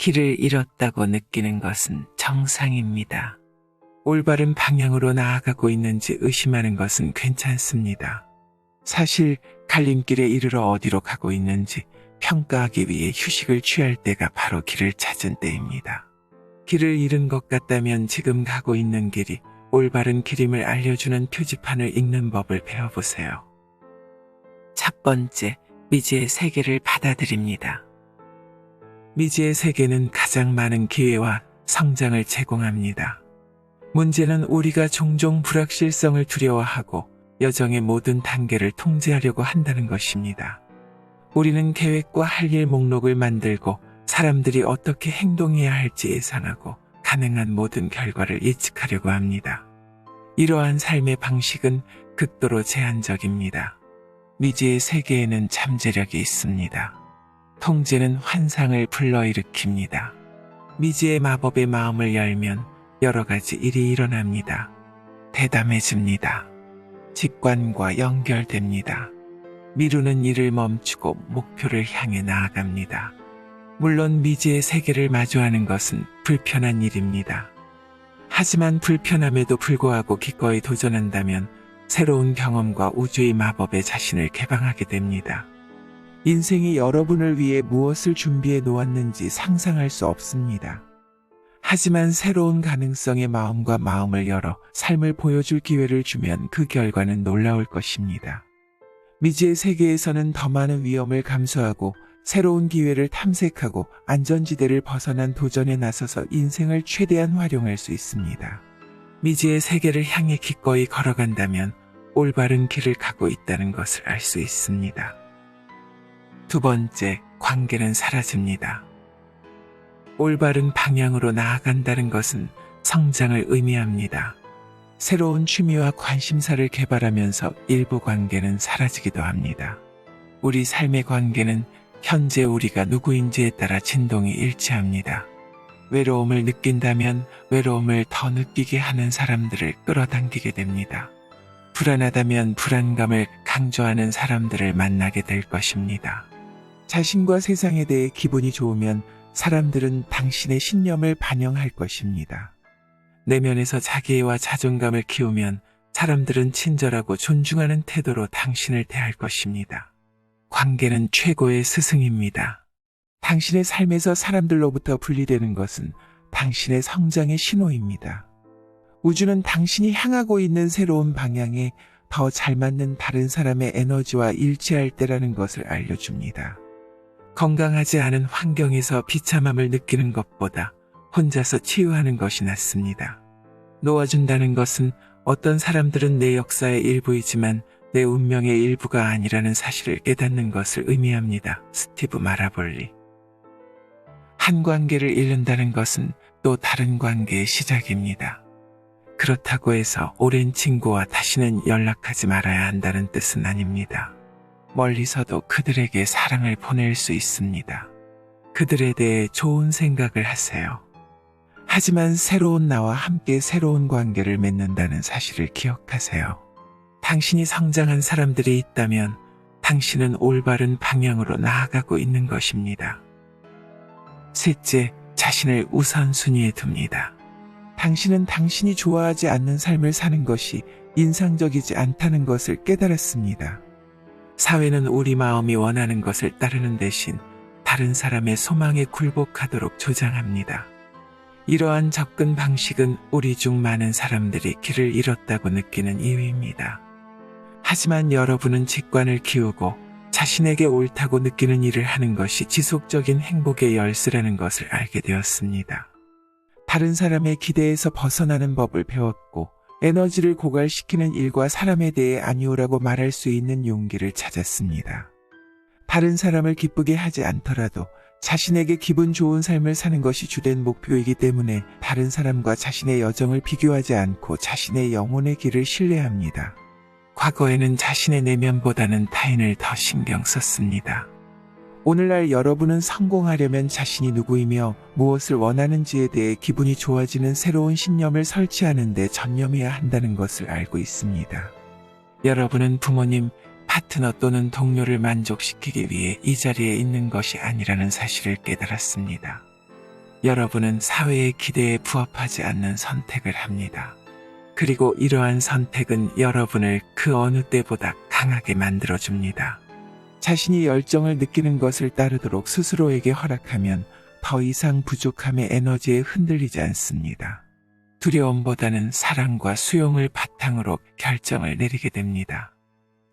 길을 잃었다고 느끼는 것은 정상입니다. 올바른 방향으로 나아가고 있는지 의심하는 것은 괜찮습니다. 사실 갈림길에 이르러 어디로 가고 있는지 평가하기 위해 휴식을 취할 때가 바로 길을 찾은 때입니다. 길을 잃은 것 같다면 지금 가고 있는 길이 올바른 길임을 알려주는 표지판을 읽는 법을 배워보세요. 첫 번째, 미지의 세계를 받아들입니다. 미지의 세계는 가장 많은 기회와 성장을 제공합니다. 문제는 우리가 종종 불확실성을 두려워하고 여정의 모든 단계를 통제하려고 한다는 것입니다. 우리는 계획과 할 일 목록을 만들고 사람들이 어떻게 행동해야 할지 예상하고 가능한 모든 결과를 예측하려고 합니다. 이러한 삶의 방식은 극도로 제한적입니다. 미지의 세계에는 잠재력이 있습니다. 통제는 환상을 불러일으킵니다. 미지의 마법의 마음을 열면 여러 가지 일이 일어납니다. 대담해집니다. 직관과 연결됩니다. 미루는 일을 멈추고 목표를 향해 나아갑니다. 물론 미지의 세계를 마주하는 것은 불편한 일입니다. 하지만 불편함에도 불구하고 기꺼이 도전한다면 새로운 경험과 우주의 마법에 자신을 개방하게 됩니다. 인생이 여러분을 위해 무엇을 준비해 놓았는지 상상할 수 없습니다. 하지만 새로운 가능성의 마음과 마음을 열어 삶을 보여줄 기회를 주면 그 결과는 놀라울 것입니다. 미지의 세계에서는 더 많은 위험을 감수하고 새로운 기회를 탐색하고 안전지대를 벗어난 도전에 나서서 인생을 최대한 활용할 수 있습니다. 미지의 세계를 향해 기꺼이 걸어간다면 올바른 길을 가고 있다는 것을 알 수 있습니다. 두 번째, 관계는 사라집니다. 올바른 방향으로 나아간다는 것은 성장을 의미합니다. 새로운 취미와 관심사를 개발하면서 일부 관계는 사라지기도 합니다. 우리 삶의 관계는 현재 우리가 누구인지에 따라 진동이 일치합니다. 외로움을 느낀다면 외로움을 더 느끼게 하는 사람들을 끌어당기게 됩니다. 불안하다면 불안감을 강조하는 사람들을 만나게 될 것입니다. 자신과 세상에 대해 기분이 좋으면 사람들은 당신의 신념을 반영할 것입니다. 내면에서 자기애와 자존감을 키우면 사람들은 친절하고 존중하는 태도로 당신을 대할 것입니다. 관계는 최고의 스승입니다. 당신의 삶에서 사람들로부터 분리되는 것은 당신의 성장의 신호입니다. 우주는 당신이 향하고 있는 새로운 방향에 더 잘 맞는 다른 사람의 에너지와 일치할 때라는 것을 알려줍니다. 건강하지 않은 환경에서 비참함을 느끼는 것보다 혼자서 치유하는 것이 낫습니다. 놓아준다는 것은 어떤 사람들은 내 역사의 일부이지만 내 운명의 일부가 아니라는 사실을 깨닫는 것을 의미합니다. 스티브 마라볼리. 한 관계를 잃는다는 것은 또 다른 관계의 시작입니다. 그렇다고 해서 오랜 친구와 다시는 연락하지 말아야 한다는 뜻은 아닙니다. 멀리서도 그들에게 사랑을 보낼 수 있습니다. 그들에 대해 좋은 생각을 하세요. 하지만 새로운 나와 함께 새로운 관계를 맺는다는 사실을 기억하세요. 당신이 성장한 사람들이 있다면 당신은 올바른 방향으로 나아가고 있는 것입니다. 셋째, 자신을 우선순위에 둡니다. 당신은 당신이 좋아하지 않는 삶을 사는 것이 인상적이지 않다는 것을 깨달았습니다. 사회는 우리 마음이 원하는 것을 따르는 대신 다른 사람의 소망에 굴복하도록 조장합니다. 이러한 접근 방식은 우리 중 많은 사람들이 길을 잃었다고 느끼는 이유입니다. 하지만 여러분은 직관을 키우고 자신에게 옳다고 느끼는 일을 하는 것이 지속적인 행복의 열쇠라는 것을 알게 되었습니다. 다른 사람의 기대에서 벗어나는 법을 배웠고 에너지를 고갈시키는 일과 사람에 대해 아니오라고 말할 수 있는 용기를 찾았습니다. 다른 사람을 기쁘게 하지 않더라도 자신에게 기분 좋은 삶을 사는 것이 주된 목표이기 때문에 다른 사람과 자신의 여정을 비교하지 않고 자신의 영혼의 길을 신뢰합니다. 과거에는 자신의 내면보다는 타인을 더 신경 썼습니다. 오늘날 여러분은 성공하려면 자신이 누구이며 무엇을 원하는지에 대해 기분이 좋아지는 새로운 신념을 설치하는 데 전념해야 한다는 것을 알고 있습니다. 여러분은 부모님, 파트너 또는 동료를 만족시키기 위해 이 자리에 있는 것이 아니라는 사실을 깨달았습니다. 여러분은 사회의 기대에 부합하지 않는 선택을 합니다. 그리고 이러한 선택은 여러분을 그 어느 때보다 강하게 만들어줍니다. 자신이 열정을 느끼는 것을 따르도록 스스로에게 허락하면 더 이상 부족함의 에너지에 흔들리지 않습니다. 두려움보다는 사랑과 수용을 바탕으로 결정을 내리게 됩니다.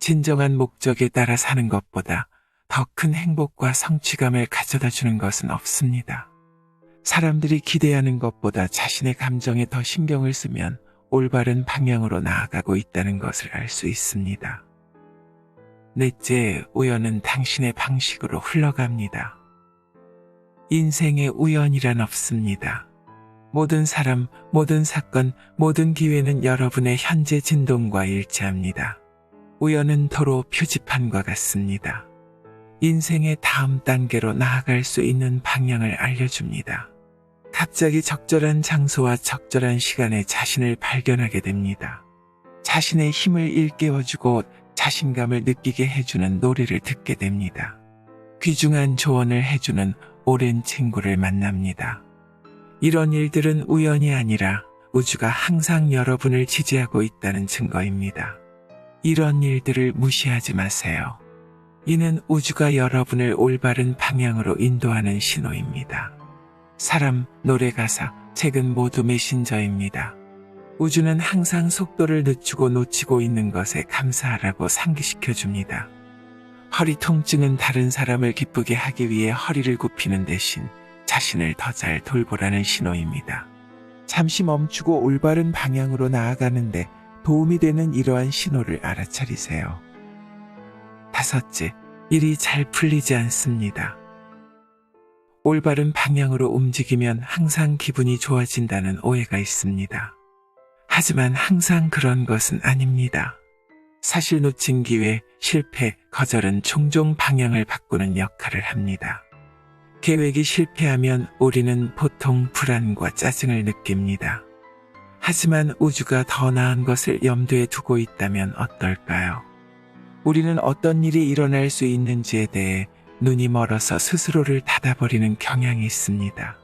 진정한 목적에 따라 사는 것보다 더 큰 행복과 성취감을 가져다 주는 것은 없습니다. 사람들이 기대하는 것보다 자신의 감정에 더 신경을 쓰면 올바른 방향으로 나아가고 있다는 것을 알 수 있습니다. 넷째, 우연은 당신의 방식으로 흘러갑니다. 인생에 우연이란 없습니다. 모든 사람, 모든 사건, 모든 기회는 여러분의 현재 진동과 일치합니다. 우연은 도로 표지판과 같습니다. 인생의 다음 단계로 나아갈 수 있는 방향을 알려줍니다. 갑자기 적절한 장소와 적절한 시간에 자신을 발견하게 됩니다. 자신의 힘을 일깨워주고 자신감을 느끼게 해주는 노래를 듣게 됩니다. 귀중한 조언을 해주는 오랜 친구를 만납니다. 이런 일들은 우연이 아니라 우주가 항상 여러분을 지지하고 있다는 증거입니다. 이런 일들을 무시하지 마세요. 이는 우주가 여러분을 올바른 방향으로 인도하는 신호입니다. 사람, 노래 가사, 책은 모두 메신저입니다. 우주는 항상 속도를 늦추고 놓치고 있는 것에 감사하라고 상기시켜줍니다. 허리 통증은 다른 사람을 기쁘게 하기 위해 허리를 굽히는 대신 자신을 더 잘 돌보라는 신호입니다. 잠시 멈추고 올바른 방향으로 나아가는데 도움이 되는 이러한 신호를 알아차리세요. 다섯째, 일이 잘 풀리지 않습니다. 올바른 방향으로 움직이면 항상 기분이 좋아진다는 오해가 있습니다. 하지만 항상 그런 것은 아닙니다. 사실 놓친 기회, 실패, 거절은 종종 방향을 바꾸는 역할을 합니다. 계획이 실패하면 우리는 보통 불안과 짜증을 느낍니다. 하지만 우주가 더 나은 것을 염두에 두고 있다면 어떨까요? 우리는 어떤 일이 일어날 수 있는지에 대해 눈이 멀어서 스스로를 닫아버리는 경향이 있습니다.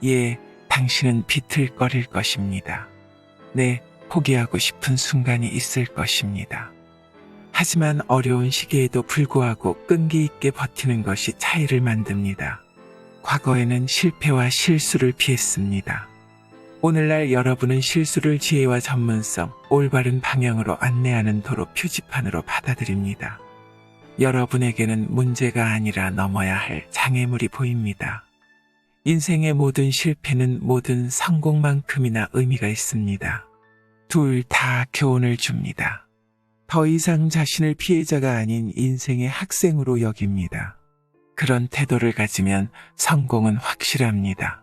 예, 당신은 비틀거릴 것입니다. 네, 포기하고 싶은 순간이 있을 것입니다. 하지만 어려운 시기에도 불구하고 끈기 있게 버티는 것이 차이를 만듭니다. 과거에는 실패와 실수를 피했습니다. 오늘날 여러분은 실수를 지혜와 전문성, 올바른 방향으로 안내하는 도로 표지판으로 받아들입니다. 여러분에게는 문제가 아니라 넘어야 할 장애물이 보입니다. 인생의 모든 실패는 모든 성공만큼이나 의미가 있습니다. 둘 다 교훈을 줍니다. 더 이상 자신을 피해자가 아닌 인생의 학생으로 여깁니다. 그런 태도를 가지면 성공은 확실합니다.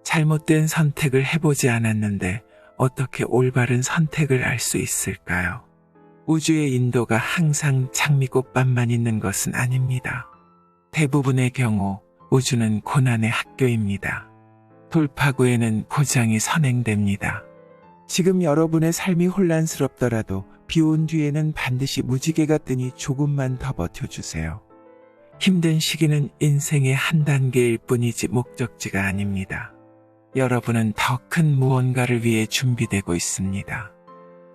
잘못된 선택을 해보지 않았는데 어떻게 올바른 선택을 알 수 있을까요? 우주의 인도가 항상 장미꽃밭만 있는 것은 아닙니다. 대부분의 경우 우주는 고난의 학교입니다. 돌파구에는 고장이 선행됩니다. 지금 여러분의 삶이 혼란스럽더라도 비온 뒤에는 반드시 무지개가 뜨니 조금만 더 버텨주세요. 힘든 시기는 인생의 한 단계일 뿐이지 목적지가 아닙니다. 여러분은 더 큰 무언가를 위해 준비되고 있습니다.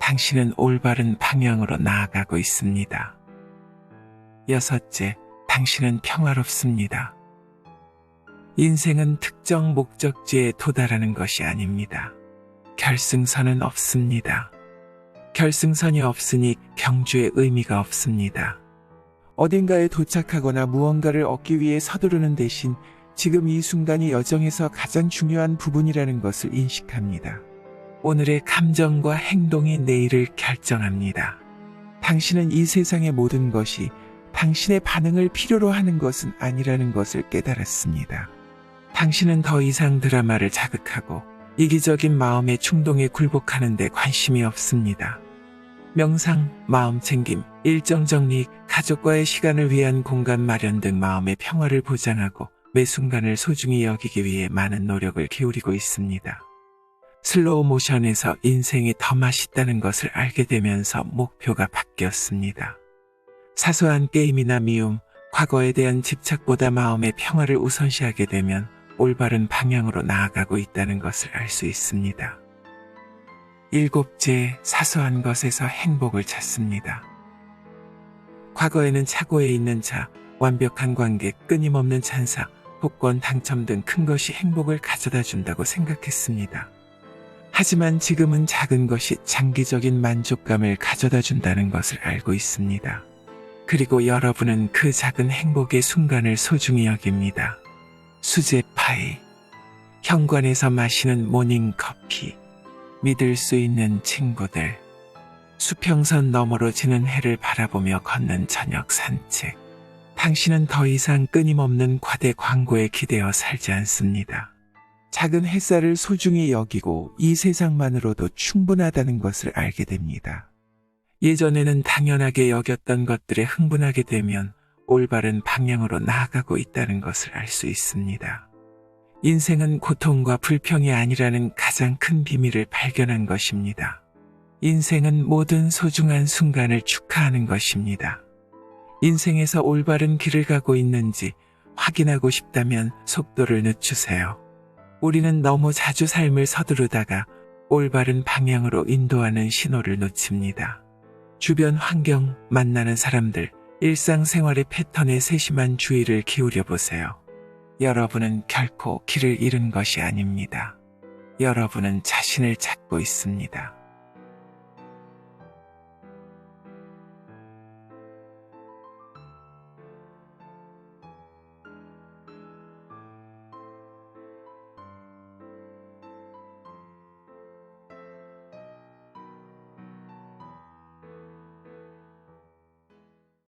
당신은 올바른 방향으로 나아가고 있습니다. 여섯째, 당신은 평화롭습니다. 인생은 특정 목적지에 도달하는 것이 아닙니다. 결승선은 없습니다. 결승선이 없으니 경주의 의미가 없습니다. 어딘가에 도착하거나 무언가를 얻기 위해 서두르는 대신 지금 이 순간이 여정에서 가장 중요한 부분이라는 것을 인식합니다. 오늘의 감정과 행동이 내일을 결정합니다. 당신은 이 세상의 모든 것이 당신의 반응을 필요로 하는 것은 아니라는 것을 깨달았습니다. 당신은 더 이상 드라마를 자극하고 이기적인 마음의 충동에 굴복하는 데 관심이 없습니다. 명상, 마음 챙김, 일정 정리, 가족과의 시간을 위한 공간 마련 등 마음의 평화를 보장하고 매 순간을 소중히 여기기 위해 많은 노력을 기울이고 있습니다. 슬로우 모션에서 인생이 더 맛있다는 것을 알게 되면서 목표가 바뀌었습니다. 사소한 게임이나 미움, 과거에 대한 집착보다 마음의 평화를 우선시하게 되면 올바른 방향으로 나아가고 있다는 것을 알 수 있습니다. 일곱째, 사소한 것에서 행복을 찾습니다. 과거에는 차고에 있는 차, 완벽한 관계, 끊임없는 찬사, 복권 당첨 등 큰 것이 행복을 가져다 준다고 생각했습니다. 하지만 지금은 작은 것이 장기적인 만족감을 가져다 준다는 것을 알고 있습니다. 그리고 여러분은 그 작은 행복의 순간을 소중히 여깁니다. 수제 파이, 현관에서 마시는 모닝커피, 믿을 수 있는 친구들, 수평선 너머로 지는 해를 바라보며 걷는 저녁 산책. 당신은 더 이상 끊임없는 과대 광고에 기대어 살지 않습니다. 작은 햇살을 소중히 여기고 이 세상만으로도 충분하다는 것을 알게 됩니다. 예전에는 당연하게 여겼던 것들에 흥분하게 되면 올바른 방향으로 나아가고 있다는 것을 알 수 있습니다. 인생은 고통과 불평이 아니라는 가장 큰 비밀을 발견한 것입니다. 인생은 모든 소중한 순간을 축하하는 것입니다. 인생에서 올바른 길을 가고 있는지 확인하고 싶다면 속도를 늦추세요. 우리는 너무 자주 삶을 서두르다가 올바른 방향으로 인도하는 신호를 놓칩니다. 주변 환경, 만나는 사람들, 일상생활의 패턴에 세심한 주의를 기울여 보세요. 여러분은 결코 길을 잃은 것이 아닙니다. 여러분은 자신을 찾고 있습니다.